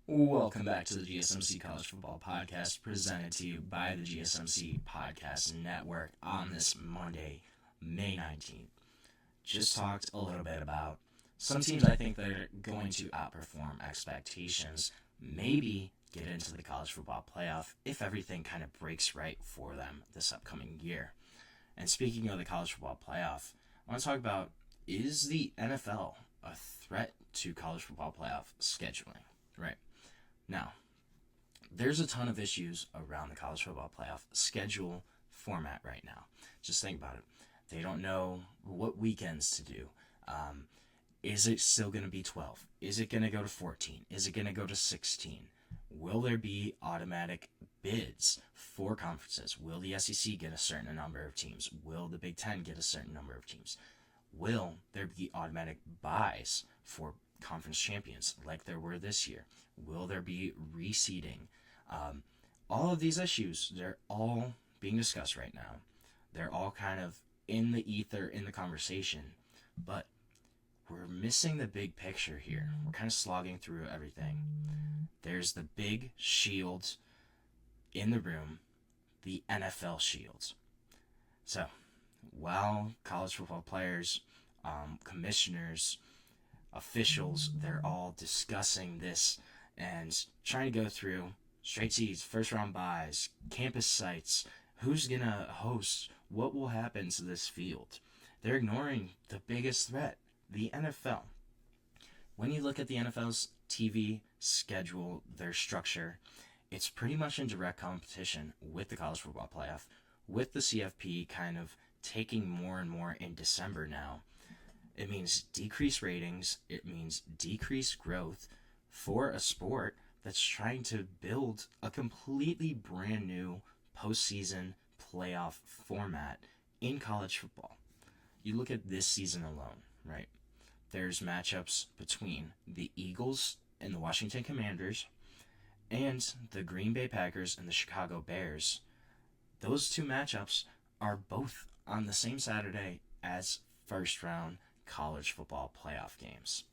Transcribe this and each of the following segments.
Welcome back to the GSMC College Football Podcast, presented to you by the GSMC Podcast Network on this Monday, May 19th. Just talked a little bit about some teams I think that are going to outperform expectations, maybe get into the college football playoff if everything kind of breaks right for them this upcoming year. And speaking of the college football playoff, I want to talk about, is the NFL a threat to college football playoff scheduling? Right. Now, there's a ton of issues around the college football playoff schedule format right now. Just think about it. They don't know what weekends to do. Is it still going to be 12? Is it going to go to 14? Is it going to go to 16? Will there be automatic bids for conferences? Will the SEC get a certain number of teams? Will the Big Ten get a certain number of teams? Will there be automatic buys for conference champions like there were this year? Will there be reseeding? All of these issues, they're all being discussed right now. They're all kind of in the ether, in the conversation, but we're missing the big picture here. We're kind of slogging through everything. There's the big shield in the room, the NFL shield. So, while college football players, commissioners, officials, they're all discussing this and trying to go through straight seeds, first round buys, campus sites, who's going to host, what will happen to this field. They're ignoring the biggest threat, the NFL. When you look at the NFL's TV schedule, their structure, it's pretty much in direct competition with the college football playoff, with the CFP kind of taking more and more in December now. It means decreased ratings. It means decreased growth for a sport that's trying to build a completely brand new postseason playoff format in college football. You look at this season alone, right? There's matchups between the Eagles and the Washington Commanders and the Green Bay Packers and the Chicago Bears. Those two matchups are both on the same Saturday as first round college football playoff games.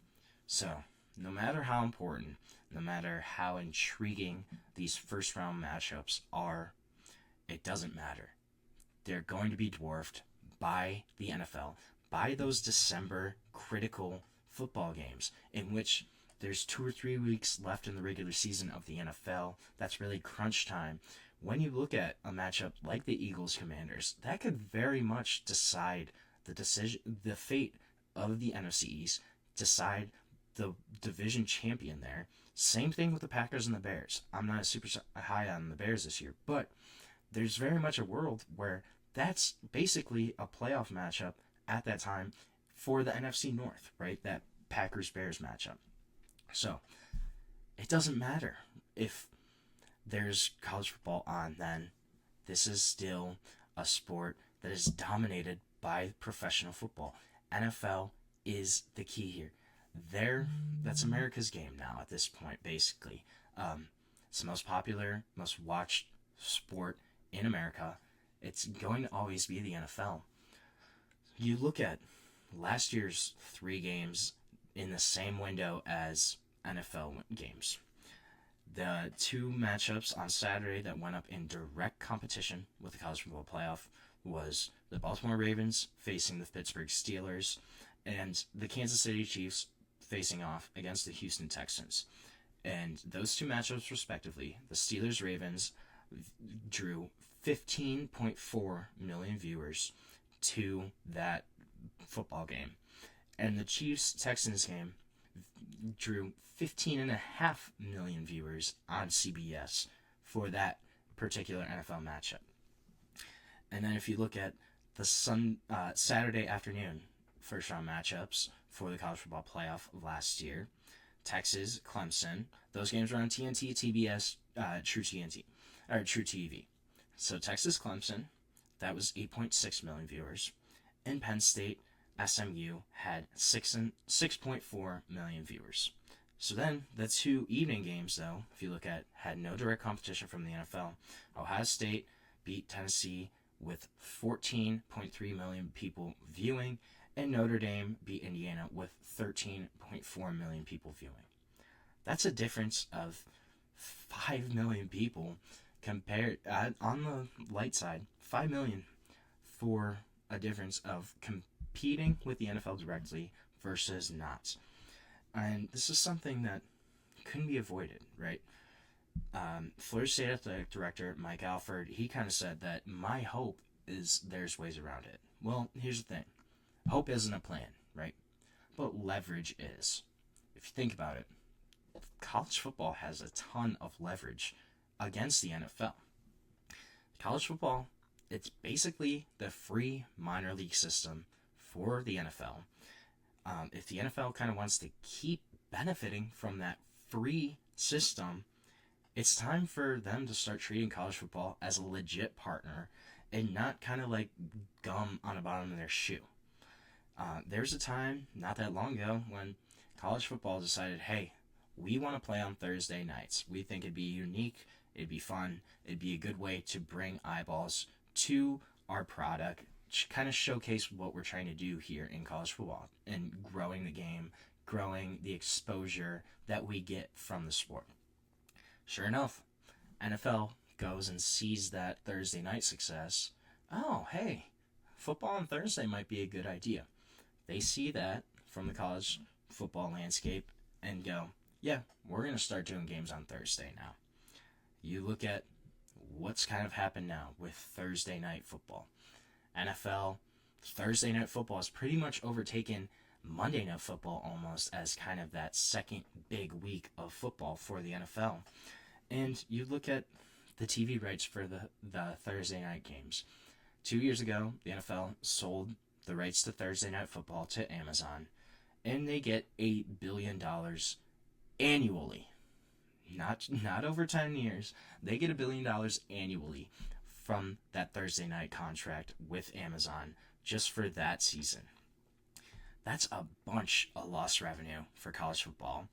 So, no matter how important, no matter how intriguing these first round matchups are, it doesn't matter. They're going to be dwarfed by the NFL, by those December critical football games in which there's 2 or 3 weeks left in the regular season of the NFL. That's really crunch time. When you look at a matchup like the Eagles Commanders, that could very much decide the fate of the NFC East, decide the division champion there. Same thing with the Packers and the Bears. I'm not super high on the Bears this year, but there's very much a world where that's basically a playoff matchup at that time for the NFC North, right? That Packers-Bears matchup. So, it doesn't matter if there's college football on then. This is still a sport that is dominated by professional football. NFL is the key here. That's America's game now at this point, basically. It's the most popular, most watched sport in America. It's going to always be the NFL. You look at last year's 3 games in the same window as NFL games. The 2 matchups on Saturday that went up in direct competition with the college football playoff was the Baltimore Ravens facing the Pittsburgh Steelers and the Kansas City Chiefs facing off against the Houston Texans. And those 2 matchups respectively, the Steelers-Ravens drew 15.4 million viewers to that football game. And the Chiefs-Texans game drew 15.5 million viewers on CBS for that particular NFL matchup. And then if you look at the Saturday afternoon first round matchups for the college football playoff last year, Texas, Clemson, those games were on TNT, TBS, True TNT, or True TV. So Texas, Clemson, that was 8.6 million viewers. And Penn State, SMU had 6.4 million viewers. So then the 2 evening games, though, if you look at, had no direct competition from the NFL. Ohio State beat Tennessee with 14.3 million people viewing, and Notre Dame beat Indiana with 13.4 million people viewing. That's a difference of 5 million people compared on the light side, 5 million for a difference of competing with the NFL directly versus not. And this is something that couldn't be avoided, right? Florida State Athletic Director Mike Alford, he kind of said that my hope is there's ways around it. Well, here's the thing. Hope isn't a plan, right? But leverage is. If you think about it, college football has a ton of leverage against the NFL. College football, it's basically the free minor league system for the NFL. If the NFL kind of wants to keep benefiting from that free system, it's time for them to start treating college football as a legit partner and not kind of like gum on the bottom of their shoe. There's a time not that long ago when college football decided, hey, we want to play on Thursday nights. We think it'd be unique, it'd be fun, it'd be a good way to bring eyeballs to our product, kind of showcase what we're trying to do here in college football and growing the game, growing the exposure that we get from the sport. Sure enough, NFL goes and sees that Thursday night success. Oh, hey, football on Thursday might be a good idea. They see that from the college football landscape and go, yeah, we're going to start doing games on Thursday now. You look at what's kind of happened now with Thursday night football. NFL, Thursday night football has pretty much overtaken Monday night football almost as kind of that second big week of football for the NFL. And you look at the TV rights for the Thursday night games. 2 years ago, the NFL sold the rights to Thursday night football to Amazon, and they get $8 billion annually. Not over 10 years. They get $1 billion annually from that Thursday night contract with Amazon just for that season. That's a bunch of lost revenue for college football.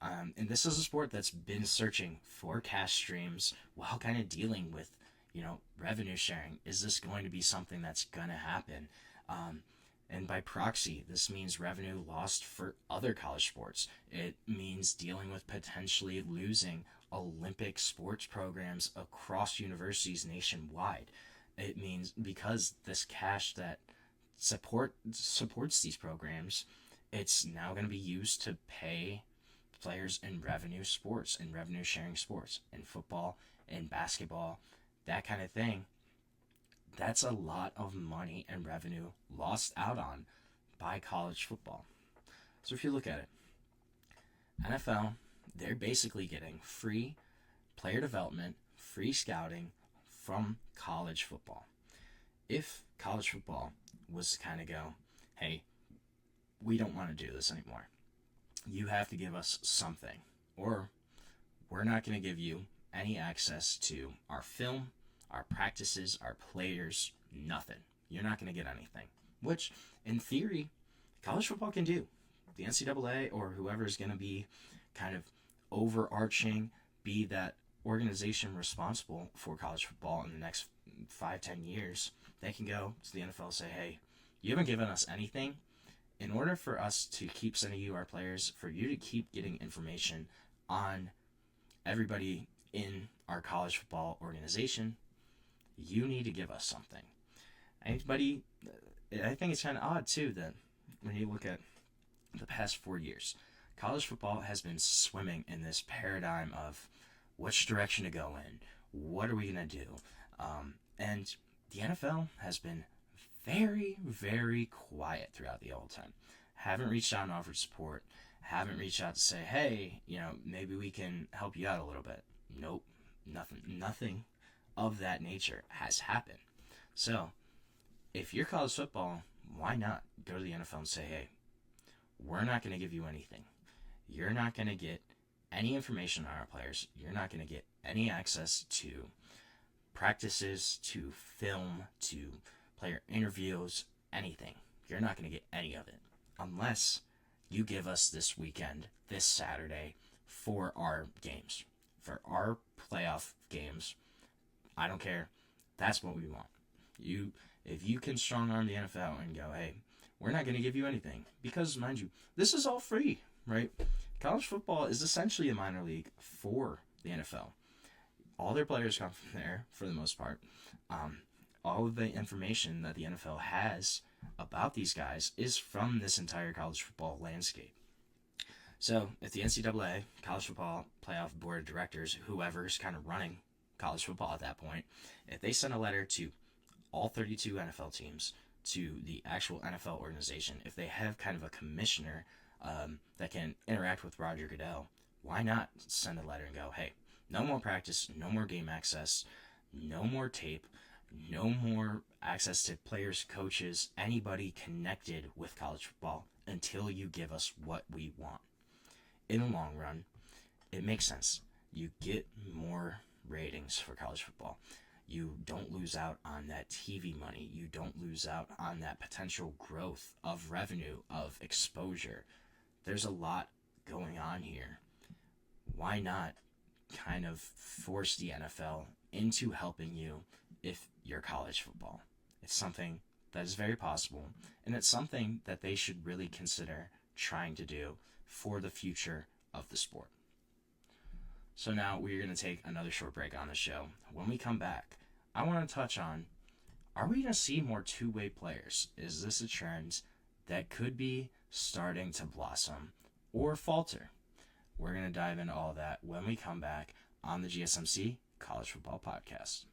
And this is a sport that's been searching for cash streams while kind of dealing with, revenue sharing. Is this going to be something that's going to happen? And by proxy, this means revenue lost for other college sports. It means dealing with potentially losing Olympic sports programs across universities nationwide. It means because this cash that supports these programs, it's now going to be used to pay players in revenue sports and revenue sharing sports in football and basketball, that kind of thing. That's a lot of money and revenue lost out on by college football. So if you look at it, NFL, they're basically getting free player development, free scouting from college football. If college football was to kind of go, hey, we don't want to do this anymore. You have to give us something, or we're not going to give you any access to our film, our practices, our players, nothing. You're not going to get anything, which in theory, college football can do. The NCAA or whoever is going to be kind of overarching, be that organization responsible for college football in the next 5-10 years, they can go to the NFL and say, hey, you haven't given us anything. In order for us to keep sending you our players, for you to keep getting information on everybody in our college football organization, you need to give us something. Anybody, I think it's kind of odd too that when you look at the past 4 years, college football has been swimming in this paradigm of which direction to go in, what are we going to do, and the NFL has been very, very quiet throughout the whole time. Haven't reached out and offered support. Haven't reached out to say, hey, maybe we can help you out a little bit. Nope, nothing of that nature has happened. So, if you're college football, why not go to the NFL and say, hey, we're not going to give you anything. You're not going to get any information on our players. You're not going to get any access to practices, to film, to player interviews, anything. You're not going to get any of it unless you give us this weekend, this Saturday, for our games, for our playoff games. I don't care. That's what we want. If you can strong arm the NFL and go, hey, we're not going to give you anything, because mind you, this is all free, right? college football is essentially a minor league for the NFL. All their players come from there for the most part. All of the information that the NFL has about these guys is from this entire college football landscape. So if the NCAA, College Football Playoff Board of Directors, whoever's kind of running college football at that point, if they send a letter to all 32 NFL teams, to the actual NFL organization, if they have kind of a commissioner that can interact with Roger Goodell, why not send a letter and go, hey, no more practice, no more game access, no more tape, no more access to players, coaches, anybody connected with college football until you give us what we want. In the long run, it makes sense. You get more ratings for college football. You don't lose out on that TV money. You don't lose out on that potential growth of revenue, of exposure. There's a lot going on here. Why not kind of force the NFL into helping you if you're college football? It's something that is very possible, and it's something that they should really consider trying to do for the future of the sport. So now we're going to take another short break on the show. When we come back, I want to touch on, are we going to see more two-way players? Is this a trend that could be starting to blossom or falter? We're going to dive into all that when we come back on the GSMC College Football Podcast.